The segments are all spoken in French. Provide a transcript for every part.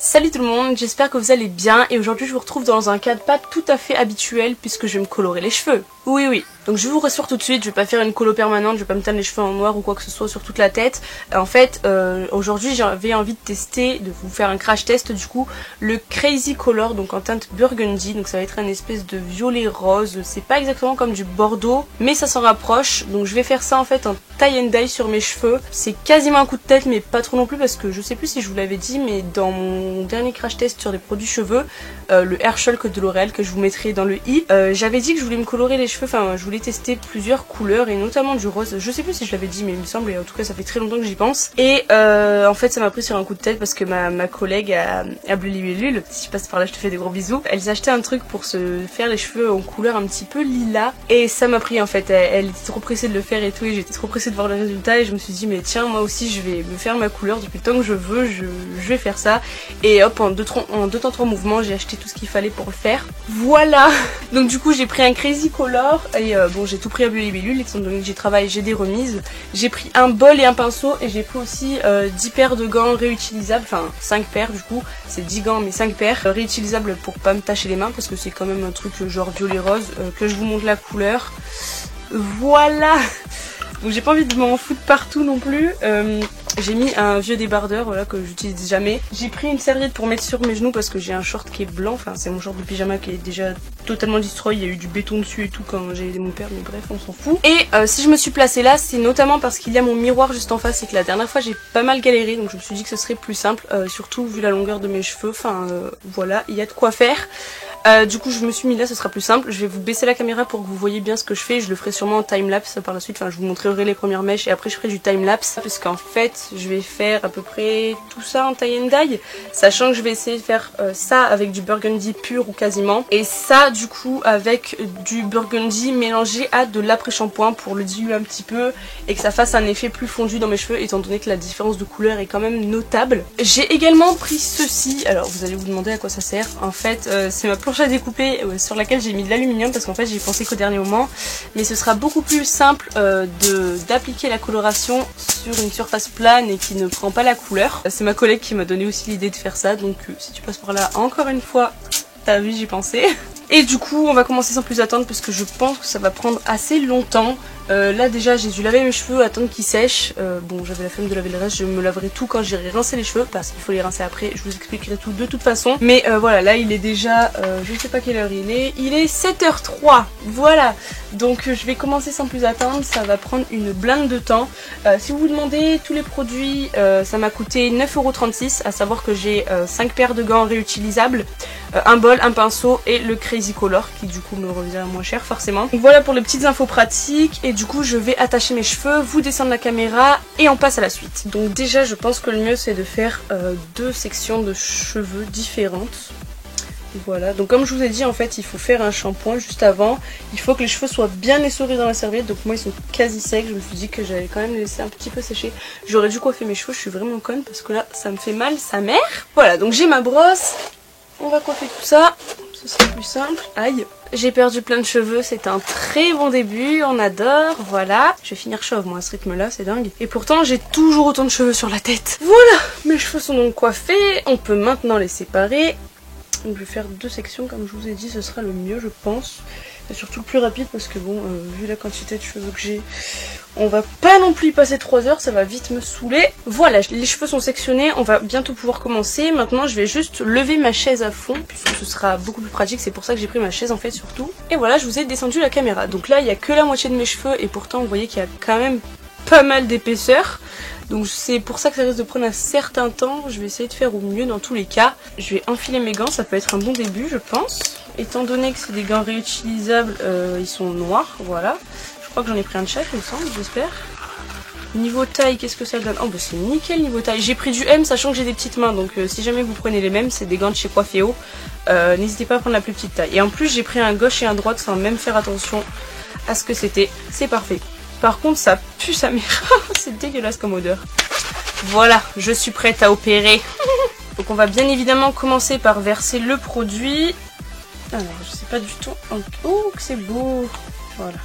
Salut tout le monde, j'espère que vous allez bien et aujourd'hui je vous retrouve dans un cadre pas tout à fait habituel puisque je vais me colorer les cheveux. Oui. Donc je vous rassure tout de suite, je vais pas faire une colo permanente, je vais pas me teindre les cheveux en noir ou quoi que ce soit sur toute la tête. En fait, aujourd'hui j'avais envie de tester, de vous faire un crash test du coup, le Crazy Color, donc en teinte burgundy. Donc ça va être une espèce de violet rose, c'est pas exactement comme du bordeaux, mais ça s'en rapproche. Donc je vais faire ça en fait en tie and dye sur mes cheveux. C'est quasiment un coup de tête mais pas trop non plus parce que je sais plus si je vous l'avais dit, mais dans mon dernier crash test sur les produits cheveux, le Hair Shulk de L'Oréal que je vous mettrai dans le i, j'avais dit que je voulais me colorer les cheveux, enfin je voulais tester plusieurs couleurs et notamment du rose. Je sais plus si je l'avais dit mais il me semble, et en tout cas ça fait très longtemps que j'y pense. Et en fait ça m'a pris sur un coup de tête parce que ma collègue à Bleu Libellule, si je passe par là je te fais des gros bisous, elle s'achetait un truc pour se faire les cheveux en couleur un petit peu lilas et ça m'a pris en fait, elle était trop pressée de le faire et tout et j'étais trop pressée de voir le résultat et je me suis dit mais tiens moi aussi je vais me faire ma couleur depuis le temps que je veux, je vais faire ça. Et hop, en deux temps trois mouvements j'ai acheté tout ce qu'il fallait pour le faire. Voilà. Donc du coup j'ai pris un Crazy Color et bon j'ai tout pris à Bleu Libellule, étant donné que j'ai travaillé, j'ai des remises. J'ai pris un bol et un pinceau et j'ai pris aussi 10 paires de gants réutilisables, enfin 5 paires du coup, c'est 10 gants mais 5 paires réutilisables pour pas me tacher les mains parce que c'est quand même un truc genre violet rose, que je vous montre la couleur. Voilà. Donc j'ai pas envie de m'en foutre partout non plus. J'ai mis un vieux débardeur voilà, que j'utilise jamais. J'ai pris une serviette pour mettre sur mes genoux parce que j'ai un short qui est blanc. Enfin c'est mon short de pyjama qui est déjà totalement destroy. Il y a eu du béton dessus et tout quand j'ai aidé mon père. Mais bref on s'en fout. Et si je me suis placée là c'est notamment parce qu'il y a mon miroir juste en face. Et que la dernière fois j'ai pas mal galéré. Donc je me suis dit que ce serait plus simple. Surtout vu la longueur de mes cheveux. Enfin voilà il y a de quoi faire. Du coup je me suis mis là, ce sera plus simple. Je vais vous baisser la caméra pour que vous voyez bien ce que je fais. Je le ferai sûrement en timelapse par la suite. Enfin je vous montrerai les premières mèches et après je ferai du timelapse. Parce qu'en fait je vais faire à peu près tout ça en tie and dye. Sachant que je vais essayer de faire ça avec du burgundy pur ou quasiment. Et ça du coup avec du burgundy mélangé à de l'après-shampoing pour le diluer un petit peu. Et que ça fasse un effet plus fondu dans mes cheveux étant donné que la différence de couleur est quand même notable. J'ai également pris ceci. Alors vous allez vous demander à quoi ça sert. En fait c'est ma planche à découper sur laquelle j'ai mis de l'aluminium parce qu'en fait j'ai pensé qu'au dernier moment, mais ce sera beaucoup plus simple d'appliquer la coloration sur une surface plane et qui ne prend pas la couleur. C'est ma collègue qui m'a donné aussi l'idée de faire ça, donc si tu passes par là encore une fois, t'as vu j'y pensais. Et du coup on va commencer sans plus attendre parce que je pense que ça va prendre assez longtemps. Là déjà j'ai dû laver mes cheveux, attendre qu'ils sèchent. Bon j'avais la flemme de laver le reste, je me laverai tout quand j'irai rincer les cheveux parce qu'il faut les rincer après, je vous expliquerai tout de toute façon. Mais voilà là il est déjà, je ne sais pas quelle heure il est 7h03, voilà. Donc je vais commencer sans plus attendre, ça va prendre une blinde de temps. Si vous vous demandez tous les produits, ça m'a coûté 9,36€, à savoir que j'ai 5 paires de gants réutilisables, un bol, un pinceau et le Crazy Color qui du coup me revient moins cher forcément. Donc voilà pour les petites infos pratiques et du coup je vais attacher mes cheveux, vous descendre la caméra et on passe à la suite. Donc déjà je pense que le mieux c'est de faire deux sections de cheveux différentes. Voilà, donc comme je vous ai dit en fait il faut faire un shampoing juste avant. Il faut que les cheveux soient bien essorés dans la serviette. Donc moi ils sont quasi secs, je me suis dit que j'allais quand même les laisser un petit peu sécher. J'aurais dû coiffer mes cheveux, je suis vraiment conne parce que là ça me fait mal sa mère. Voilà donc j'ai ma brosse. On va coiffer tout ça, ce sera plus simple. Aïe, j'ai perdu plein de cheveux, c'est un très bon début, on adore, voilà. Je vais finir chauve moi à ce rythme là, c'est dingue. Et pourtant j'ai toujours autant de cheveux sur la tête. Voilà, mes cheveux sont donc coiffés, on peut maintenant les séparer. Donc je vais faire deux sections comme je vous ai dit, ce sera le mieux je pense. Et surtout le plus rapide parce que bon, vu la quantité de cheveux que j'ai, on va pas non plus y passer 3 heures, ça va vite me saouler. Voilà, les cheveux sont sectionnés, on va bientôt pouvoir commencer. Maintenant je vais juste lever ma chaise à fond puisque ce sera beaucoup plus pratique, c'est pour ça que j'ai pris ma chaise en fait surtout. Et voilà, je vous ai descendu la caméra. Donc là il n'y a que la moitié de mes cheveux et pourtant vous voyez qu'il y a quand même pas mal d'épaisseur. Donc c'est pour ça que ça risque de prendre un certain temps. Je vais essayer de faire au mieux dans tous les cas. Je vais enfiler mes gants, ça peut être un bon début je pense. Étant donné que c'est des gants réutilisables, ils sont noirs, voilà. Je crois que j'en ai pris un de chaque il me semble, j'espère. Niveau taille, qu'est-ce que ça donne? Oh bah c'est nickel niveau taille. J'ai pris du M sachant que j'ai des petites mains. Donc si jamais vous prenez les mêmes, c'est des gants de chez Coifféo. N'hésitez pas à prendre la plus petite taille. Et en plus j'ai pris un gauche et un droite sans même faire attention à ce que c'était. C'est parfait. Par contre ça pue sa mère. C'est dégueulasse comme odeur. Voilà, je suis prête à opérer. Donc on va bien évidemment commencer par verser le produit. Alors je sais pas du tout. Oh que c'est beau. Voilà.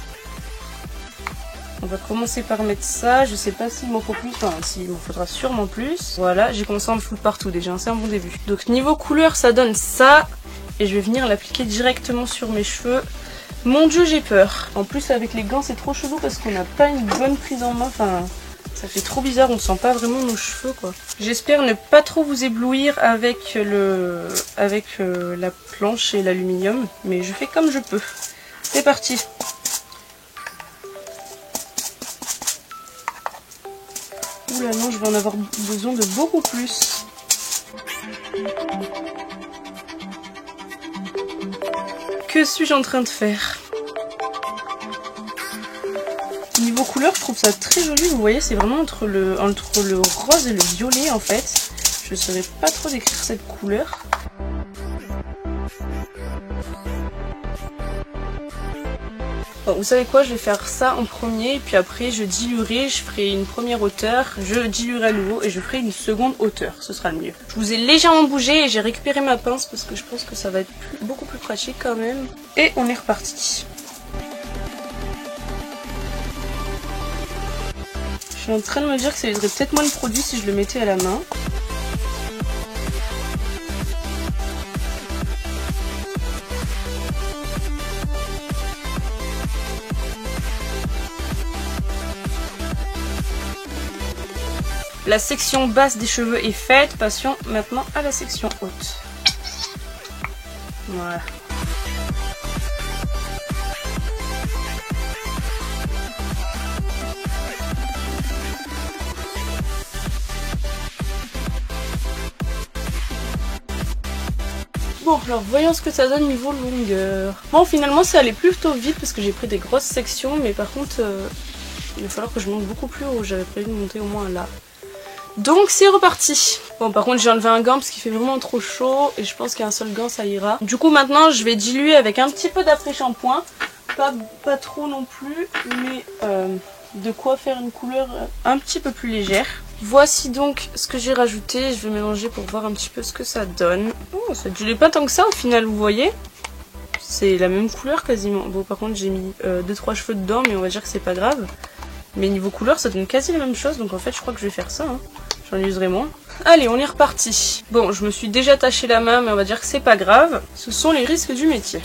On va commencer par mettre ça. Je sais pas s'il m'en faut plus. Enfin, s'il m'en faudra sûrement plus. Voilà, j'ai commencé à me foutre partout déjà. C'est un bon début. Donc niveau couleur, ça donne ça. Et je vais venir l'appliquer directement sur mes cheveux. Mon dieu, j'ai peur. En plus, avec les gants, c'est trop chelou parce qu'on n'a pas une bonne prise en main. Enfin, ça fait trop bizarre. On sent pas vraiment nos cheveux, quoi. J'espère ne pas trop vous éblouir avec la planche et l'aluminium. Mais je fais comme je peux. C'est parti. Oula non, je vais en avoir besoin de beaucoup plus. Que suis-je en train de faire? Niveau couleur, je trouve ça très joli. Vous voyez, c'est vraiment entre le rose et le violet en fait. Je ne saurais pas trop décrire cette couleur. Bon, vous savez quoi, je vais faire ça en premier, et puis après je diluerai, je ferai une première hauteur, je diluerai à nouveau et je ferai une seconde hauteur, ce sera le mieux. Je vous ai légèrement bougé et j'ai récupéré ma pince parce que je pense que ça va être beaucoup plus pratique quand même. Et on est reparti. Je suis en train de me dire que ça userait peut-être moins de produit si je le mettais à la main. La section basse des cheveux est faite, passons maintenant à la section haute. Voilà. Bon, alors voyons ce que ça donne niveau longueur. Bon, finalement ça allait plutôt vite parce que j'ai pris des grosses sections, mais par contre il va falloir que je monte beaucoup plus haut. J'avais prévu de monter au moins là. Donc c'est reparti. Bon, par contre j'ai enlevé un gant parce qu'il fait vraiment trop chaud et je pense qu'un seul gant ça ira. Du coup maintenant je vais diluer avec un petit peu d'après-shampoing. Pas trop non plus, mais de quoi faire une couleur un petit peu plus légère. Voici donc ce que j'ai rajouté. Je vais mélanger pour voir un petit peu ce que ça donne. Oh, ça dilue pas tant que ça au final, vous voyez. C'est la même couleur quasiment. Bon, par contre j'ai mis 2-3 cheveux dedans, mais on va dire que c'est pas grave. Mais niveau couleur ça donne quasi la même chose, donc en fait je crois que je vais faire ça. Hein. J'en userai moins. Allez, on est reparti. Bon, je me suis déjà taché la main, mais on va dire que c'est pas grave. Ce sont les risques du métier.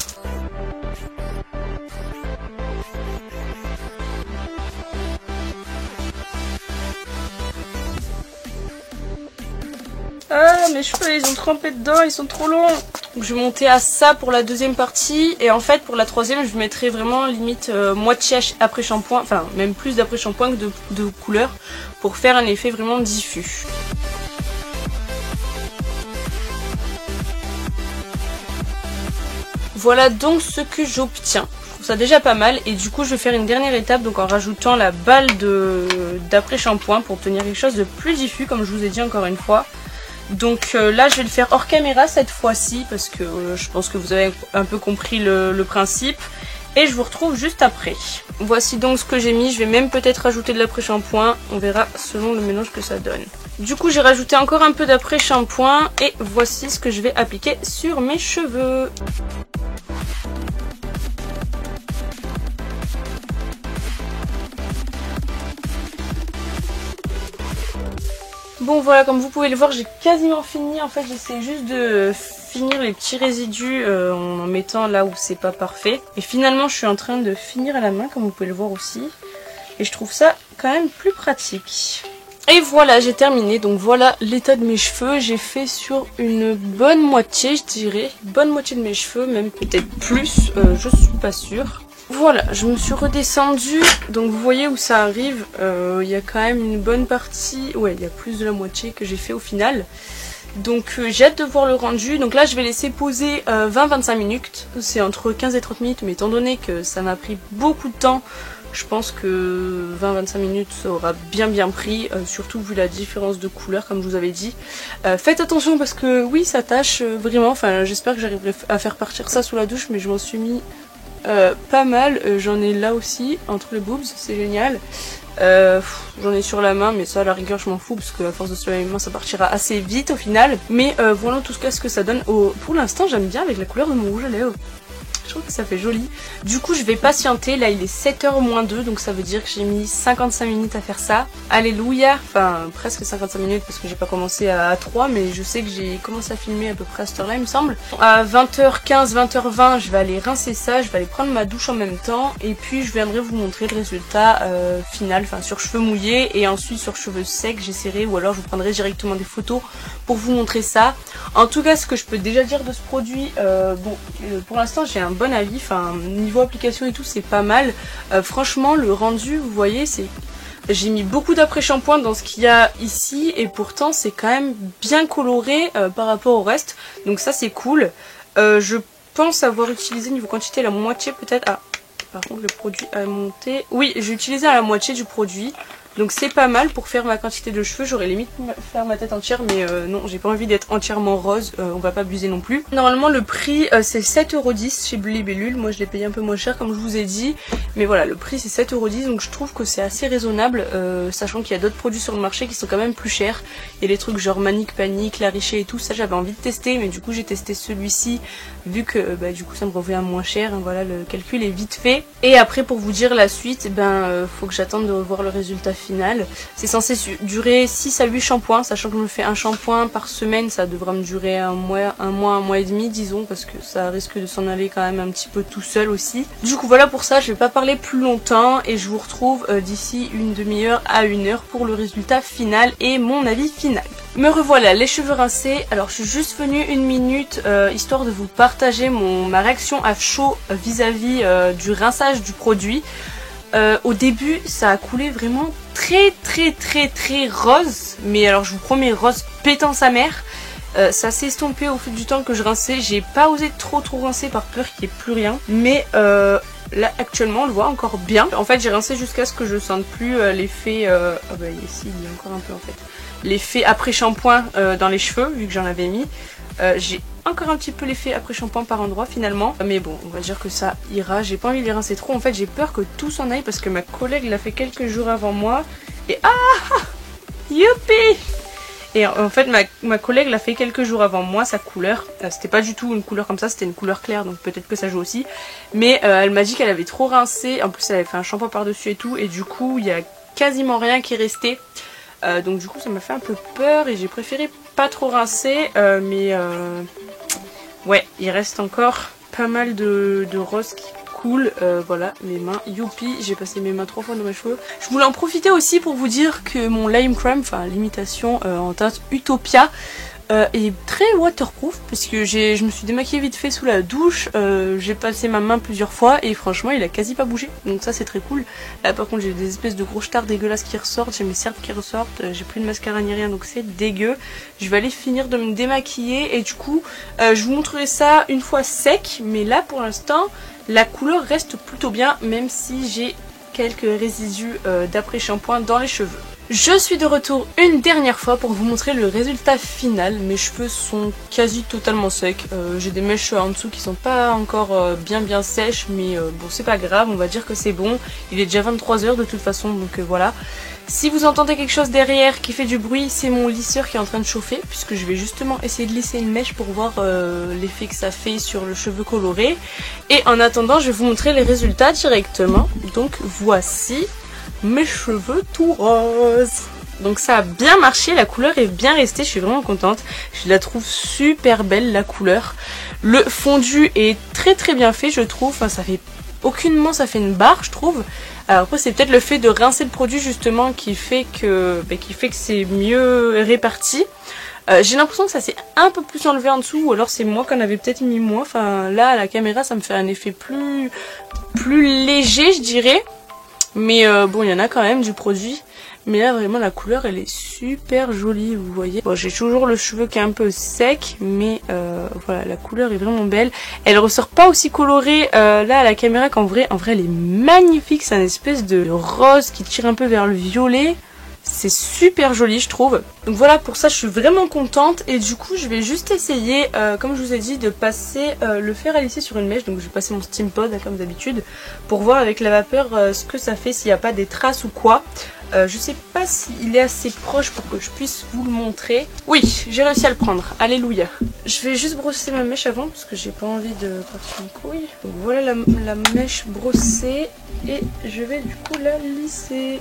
Ah, mes cheveux ils ont trempé dedans, ils sont trop longs. Donc je vais monter à ça pour la deuxième partie. Et en fait pour la troisième je mettrai vraiment limite moitié après shampoing. Enfin même plus d'après shampoing que de couleur. Pour faire un effet vraiment diffus. Voilà donc ce que j'obtiens. Je trouve ça déjà pas mal. Et du coup je vais faire une dernière étape. Donc en rajoutant la balle d'après shampoing. Pour obtenir quelque chose de plus diffus. Comme je vous ai dit encore une fois. Donc là je vais le faire hors caméra cette fois-ci parce que je pense que vous avez un peu compris le principe. Et je vous retrouve juste après. Voici donc ce que j'ai mis, je vais même peut-être rajouter de l'après-shampoing, on verra selon le mélange que ça donne. Du coup j'ai rajouté encore un peu d'après-shampoing et voici ce que je vais appliquer sur mes cheveux. Bon voilà, comme vous pouvez le voir, j'ai quasiment fini. En fait, j'essaie juste de finir les petits résidus en mettant là où c'est pas parfait. Et finalement, je suis en train de finir à la main, comme vous pouvez le voir aussi. Et je trouve ça quand même plus pratique. Et voilà, j'ai terminé. Donc voilà l'état de mes cheveux. J'ai fait sur une bonne moitié, je dirais. Bonne moitié de mes cheveux, même peut-être plus. Je suis pas sûre. Voilà, je me suis redescendue, donc vous voyez où ça arrive, il y a quand même une bonne partie, ouais il y a plus de la moitié que j'ai fait au final. Donc j'ai hâte de voir le rendu, donc là je vais laisser poser 20-25 minutes, c'est entre 15 et 30 minutes, mais étant donné que ça m'a pris beaucoup de temps, je pense que 20-25 minutes ça aura bien pris, surtout vu la différence de couleur comme je vous avais dit. Faites attention parce que oui ça tâche vraiment, enfin j'espère que j'arriverai à faire partir ça sous la douche, mais je m'en suis mis... pas mal, j'en ai là aussi, entre les boobs, c'est génial. J'en ai sur la main, mais ça à la rigueur je m'en fous, parce que à force de se laver les mains ça partira assez vite au final. Mais voilà en tout cas ce que ça donne. Pour l'instant j'aime bien avec la couleur de mon rouge à lèvres. Je trouve que ça fait joli. Du coup je vais patienter, là il est 7h moins 2, donc ça veut dire que j'ai mis 55 minutes à faire ça. Alléluia, enfin presque 55 minutes parce que j'ai pas commencé à 3, mais je sais que j'ai commencé à filmer à peu près à cette heure là il me semble. À 20h15, 20h20 je vais aller rincer ça, je vais aller prendre ma douche en même temps et puis je viendrai vous montrer le résultat final, enfin sur cheveux mouillés et ensuite sur cheveux secs j'essaierai, ou alors je vous prendrai directement des photos pour vous montrer ça. En tout cas ce que je peux déjà dire de ce produit, pour l'instant j'ai un bon avis, enfin niveau application et tout c'est pas mal. Franchement le rendu vous voyez c'est... J'ai mis beaucoup d'après-shampoing dans ce qu'il y a ici et pourtant c'est quand même bien coloré par rapport au reste. Donc ça c'est cool. Je pense avoir utilisé niveau quantité la moitié peut-être. Ah par contre le produit a monté. Oui j'ai utilisé à la moitié du produit. Donc c'est pas mal pour faire ma quantité de cheveux. J'aurais limite faire ma tête entière mais non j'ai pas envie d'être entièrement rose, on va pas abuser non plus. Normalement le prix c'est 7,10€ chez Libellule. Moi je l'ai payé un peu moins cher comme je vous ai dit. Mais voilà le prix c'est 7,10€ donc je trouve que c'est assez raisonnable, sachant qu'il y a d'autres produits sur le marché qui sont quand même plus chers. Il y a des trucs genre Manic Panic, La Richée et tout ça j'avais envie de tester, mais du coup j'ai testé celui-ci vu que du coup ça me revient moins cher. Voilà le calcul est vite fait. Et après pour vous dire la suite, faut que j'attende de revoir le résultat final. C'est censé durer 6 à 8 shampoings, sachant que je me fais un shampoing par semaine, ça devrait me durer un mois et demi disons, parce que ça risque de s'en aller quand même un petit peu tout seul aussi. Du coup voilà pour ça, je vais pas parler plus longtemps et je vous retrouve d'ici une demi-heure à 1 heure pour le résultat final et mon avis final. Me revoilà les cheveux rincés. Alors je suis juste venue 1 minute histoire de vous partager ma réaction à chaud vis-à-vis du rinçage du produit. Au début ça a coulé vraiment très rose, mais alors je vous promets rose pétant sa mère. Ça s'est estompé au fil du temps que je rinçais. J'ai pas osé trop rincer par peur qu'il n'y ait plus rien, mais là actuellement on le voit encore bien. En fait j'ai rincé jusqu'à ce que je sente plus l'effet ici il y a encore un peu en fait l'effet après shampoing dans les cheveux vu que j'en avais mis. J'ai encore un petit peu l'effet après shampoing par endroit finalement, mais bon on va dire que ça ira. J'ai pas envie de les rincer trop, en fait j'ai peur que tout s'en aille parce que ma collègue l'a fait quelques jours avant moi et youpi. Et en fait ma collègue l'a fait quelques jours avant moi, sa couleur, c'était pas du tout une couleur comme ça, c'était une couleur claire donc peut-être que ça joue aussi, mais elle m'a dit qu'elle avait trop rincé, en plus elle avait fait un shampoing par dessus et tout, et du coup il y a quasiment rien qui est resté. Donc du coup ça m'a fait un peu peur et j'ai préféré pas trop rincer, ouais il reste encore pas mal de rose qui coule. Voilà mes mains, youpi, j'ai passé mes mains 3 fois dans mes cheveux. Je voulais en profiter aussi pour vous dire que mon Lime Crème, enfin l'imitation en teinte Utopia, est très waterproof parce que je me suis démaquillée vite fait sous la douche, j'ai passé ma main plusieurs fois et franchement il a quasi pas bougé, donc ça c'est très cool. Là par contre j'ai des espèces de gros stars dégueulasses qui ressortent, j'ai mes cernes qui ressortent, j'ai plus de mascara ni rien donc c'est dégueu. Je vais aller finir de me démaquiller et du coup je vous montrerai ça une fois sec, mais là pour l'instant la couleur reste plutôt bien même si j'ai quelques résidus d'après shampoing dans les cheveux. Je suis de retour une dernière fois pour vous montrer le résultat final. Mes cheveux sont quasi totalement secs. J'ai des mèches en dessous qui sont pas encore bien sèches, mais bon c'est pas grave, on va dire que c'est bon. Il est déjà 23h de toute façon, donc voilà. Si vous entendez quelque chose derrière qui fait du bruit, c'est mon lisseur qui est en train de chauffer, puisque je vais justement essayer de lisser une mèche pour voir l'effet que ça fait sur le cheveu coloré. Et en attendant, je vais vous montrer les résultats directement. Donc voici mes cheveux tout roses. Donc ça a bien marché, la couleur est bien restée, je suis vraiment contente. Je la trouve super belle la couleur. Le fondu est très bien fait je trouve, enfin ça fait aucunement, ça fait une barre je trouve. Alors après c'est peut-être le fait de rincer le produit justement qui fait que c'est mieux réparti. J'ai l'impression que ça s'est un peu plus enlevé en dessous, ou alors c'est moi qui en avais peut-être mis moins. Enfin là à la caméra ça me fait un effet plus léger je dirais. Mais bon il y en a quand même du produit. Mais là vraiment la couleur elle est super jolie, vous voyez. Bon j'ai toujours le cheveu qui est un peu sec, mais voilà la couleur est vraiment belle. Elle ressort pas aussi colorée là à la caméra qu'en vrai. En vrai elle est magnifique, c'est un espèce de rose qui tire un peu vers le violet. C'est super joli je trouve. Donc voilà, pour ça je suis vraiment contente. Et du coup je vais juste essayer, comme je vous ai dit, de passer le fer à lisser sur une mèche. Donc je vais passer mon steam pod comme d'habitude pour voir avec la vapeur ce que ça fait, s'il n'y a pas des traces ou quoi. Je sais pas s'il est assez proche pour que je puisse vous le montrer. Oui, j'ai réussi à le prendre, alléluia. Je vais juste brosser ma mèche avant parce que j'ai pas envie de partir en couille. Donc voilà la mèche brossée et je vais du coup la lisser.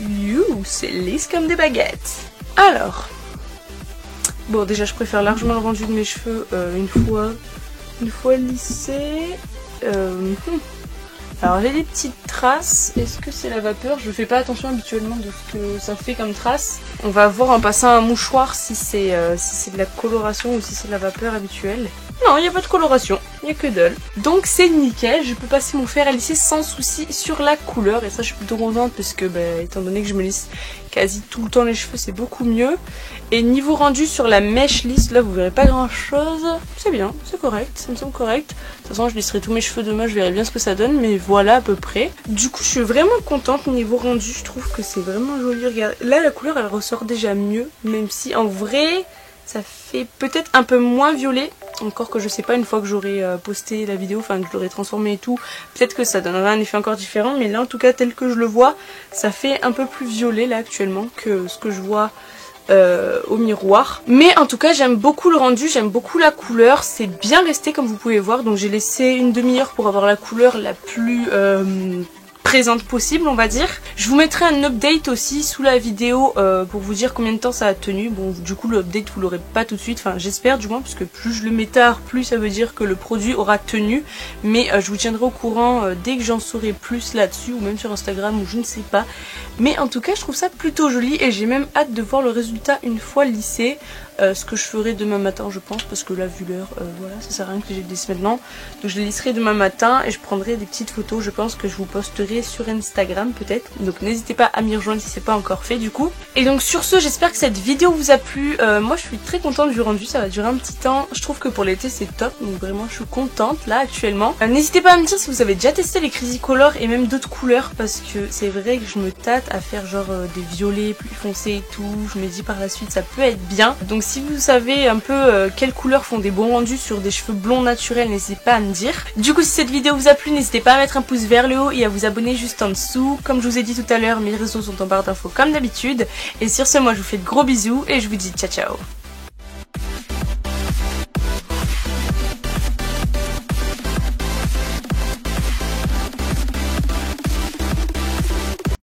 You, c'est lisse comme des baguettes. Alors, bon déjà je préfère largement le rendu de mes cheveux une fois lissé. Alors j'ai des petites traces, est-ce que c'est la vapeur? Je fais pas attention habituellement de ce que ça fait comme traces. On va voir en passant un mouchoir si c'est de la coloration ou si c'est de la vapeur habituelle. Non, il n'y a pas de coloration, il n'y a que dalle. Donc c'est nickel, je peux passer mon fer à lisser sans souci sur la couleur. Et ça je suis plutôt contente parce que étant donné que je me lisse quasi tout le temps les cheveux, c'est beaucoup mieux. Et niveau rendu sur la mèche lisse, là vous verrez pas grand chose. C'est bien, c'est correct, ça me semble correct. De toute façon je lisserai tous mes cheveux demain, je verrai bien ce que ça donne, mais voilà à peu près. Du coup je suis vraiment contente niveau rendu, je trouve que c'est vraiment joli. Regarde, là la couleur elle ressort déjà mieux, même si en vrai ça fait peut-être un peu moins violet. Encore que je sais pas, une fois que j'aurai posté la vidéo, enfin que je l'aurai transformé et tout, peut-être que ça donnera un effet encore différent. Mais là en tout cas tel que je le vois, ça fait un peu plus violet là actuellement que ce que je vois au miroir. Mais en tout cas j'aime beaucoup le rendu, j'aime beaucoup la couleur, c'est bien resté comme vous pouvez voir. Donc j'ai laissé une demi-heure pour avoir la couleur la plus présente possible on va dire. Je vous mettrai un update aussi sous la vidéo pour vous dire combien de temps ça a tenu. Bon du coup le update vous l'aurez pas tout de suite, enfin j'espère du moins, parce que plus je le mets tard plus ça veut dire que le produit aura tenu. Mais je vous tiendrai au courant dès que j'en saurai plus là-dessus, ou même sur Instagram ou je ne sais pas. Mais en tout cas je trouve ça plutôt joli et j'ai même hâte de voir le résultat une fois lissé. Ce que je ferai demain matin je pense, parce que là vu l'heure voilà, ça sert à rien que j'ai le lisse maintenant. Donc je le lisserai demain matin et je prendrai des petites photos, je pense que je vous posterai sur Instagram peut-être. Donc n'hésitez pas à m'y rejoindre si c'est pas encore fait du coup. Et donc sur ce j'espère que cette vidéo vous a plu. Moi je suis très contente du rendu, ça va durer un petit temps. Je trouve que pour l'été c'est top, donc vraiment je suis contente là actuellement. N'hésitez pas à me dire si vous avez déjà testé les Crazy Color et même d'autres couleurs, parce que c'est vrai que je me tâte à faire genre des violets plus foncés et tout. Je me dis par la suite ça peut être bien. Donc si vous savez un peu quelles couleurs font des bons rendus sur des cheveux blonds naturels, n'hésitez pas à me dire. Du coup si cette vidéo vous a plu, n'hésitez pas à mettre un pouce vers le haut et à vous abonner juste en dessous. Comme je vous ai dit tout à l'heure, mes réseaux sont en barre d'infos comme d'habitude. Et sur ce, moi je vous fais de gros bisous et je vous dis ciao ciao.